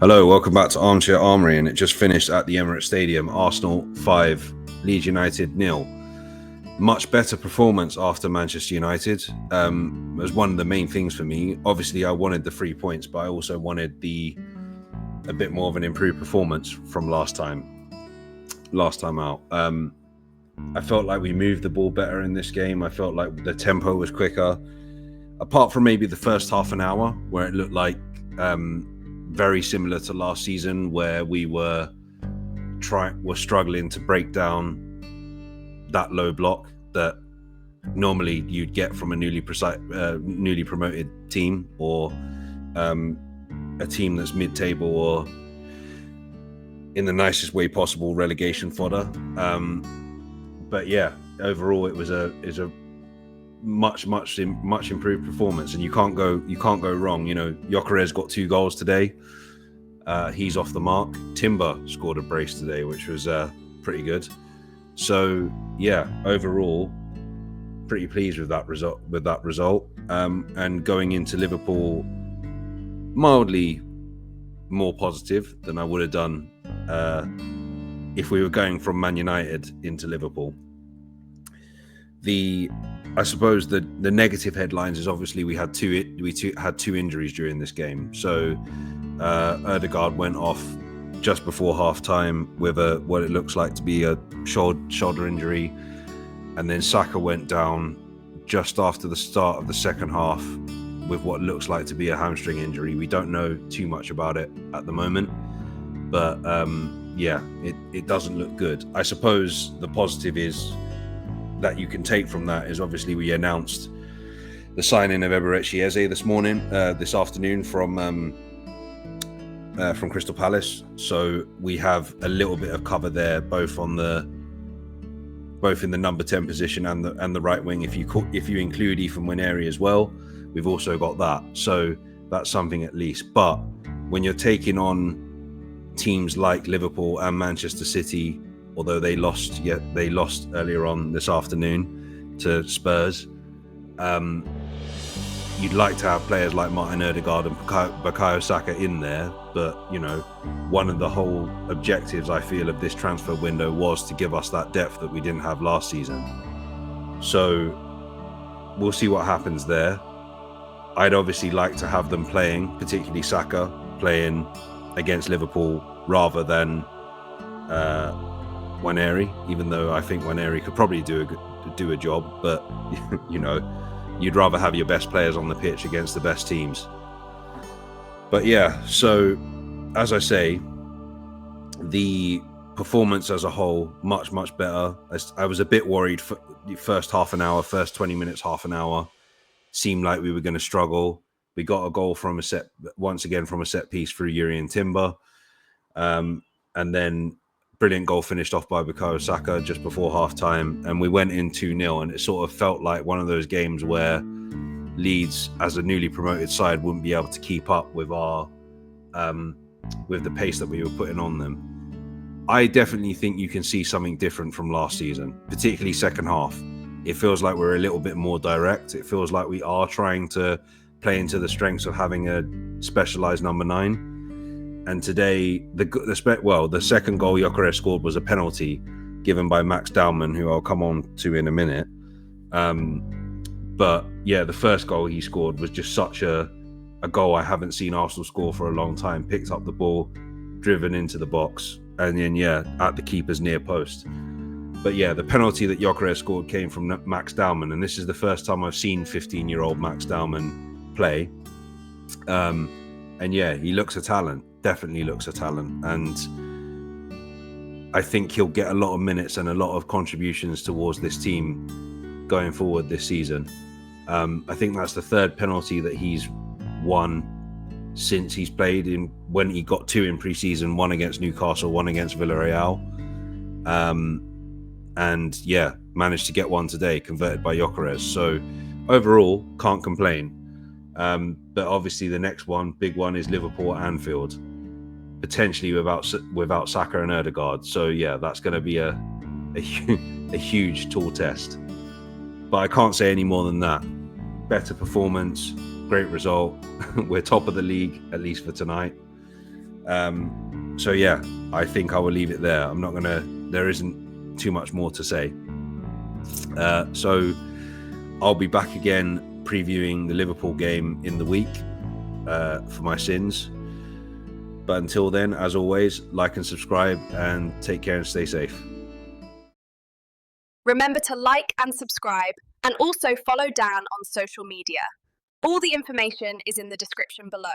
Hello, welcome back to Armchair Armory, and it just finished at the Emirates Stadium. Arsenal 5, Leeds United 0. Much better performance after Manchester United. Was one of the main things for me. Obviously, I wanted the 3 points, but I also wanted a bit more of an improved performance from last time out. I felt like we moved the ball better in this game. I felt like the tempo was quicker, apart from maybe the first half an hour where it looked like very similar to last season, where we were struggling to break down that low block that normally you'd get from a newly promoted team, or a team that's mid-table, or in the nicest way possible, relegation fodder. But yeah, overall it was a much improved performance, and you can't go wrong. You know, Gyokeres got 2 goals today. He's off the mark. Timber scored a brace today, which was pretty good. So yeah, overall, pretty pleased with that result. And going into Liverpool, mildly more positive than I would have done if we were going from Man United into Liverpool. I suppose the negative headlines is obviously we had two injuries during this game. So Odegaard went off just before half time with what it looks like to be a shoulder injury, and then Saka went down just after the start of the second half with what looks like to be a hamstring injury. We don't know too much about it at the moment, but yeah, it doesn't look good. I suppose the positive is that you can take from that is obviously we announced the signing of Eberechi Eze this afternoon from Crystal Palace. So we have a little bit of cover there, both in the number 10 position and the right wing. If you include Ethan Nwaneri as well, we've also got that. So that's something at least. But when you're taking on teams like Liverpool and Manchester City, although they lost earlier on this afternoon to Spurs, you'd like to have players like Martin Odegaard and Bukayo Saka in there. But, you know, one of the whole objectives, I feel, of this transfer window was to give us that depth that we didn't have last season. So we'll see what happens there. I'd obviously like to have them playing, particularly Saka, playing against Liverpool rather than Nwaneri, even though I think Nwaneri could probably do a job, but you know, you'd rather have your best players on the pitch against the best teams. But yeah, so as I say, the performance as a whole much better. I was a bit worried for the first 20 minutes, half an hour seemed like we were going to struggle. We got a goal from a set piece through Urian Timber, and then brilliant goal finished off by Bukayo Saka just before half-time, and we went in 2-0, and it sort of felt like one of those games where Leeds, as a newly promoted side, wouldn't be able to keep up with our with the pace that we were putting on them. I definitely think you can see something different from last season, particularly second half. It feels like we're a little bit more direct. It feels like we are trying to play into the strengths of having a specialised number 9. And today, the second goal Gyokeres scored was a penalty given by Max Dowman, who I'll come on to in a minute. But yeah, the first goal he scored was just such a goal I haven't seen Arsenal score for a long time. Picked up the ball, driven into the box, and then at the keeper's near post. But yeah, the penalty that Gyokeres scored came from Max Dowman, and this is the first time I've seen 15-year-old Max Dowman play. And yeah, he looks a talent. Definitely looks a talent, and I think he'll get a lot of minutes and a lot of contributions towards this team going forward this season. I think that's the third penalty that he's won since he's played when he got 2 in pre-season, 1 against Newcastle, 1 against Villarreal, and yeah, managed to get 1 today, converted by Gyokeres. So overall, can't complain. But obviously the next big one is Liverpool at Anfield, potentially without Saka and Odegaard. So yeah, that's going to be a huge tall test. But I can't say any more than that. Better performance, great result. We're top of the league, at least for tonight. So yeah, I think I will leave it there. There isn't too much more to say. So I'll be back again previewing the Liverpool game in the week for my sins. But until then, as always, like and subscribe, and take care and stay safe. Remember to like and subscribe, and also follow Dan on social media. All the information is in the description below.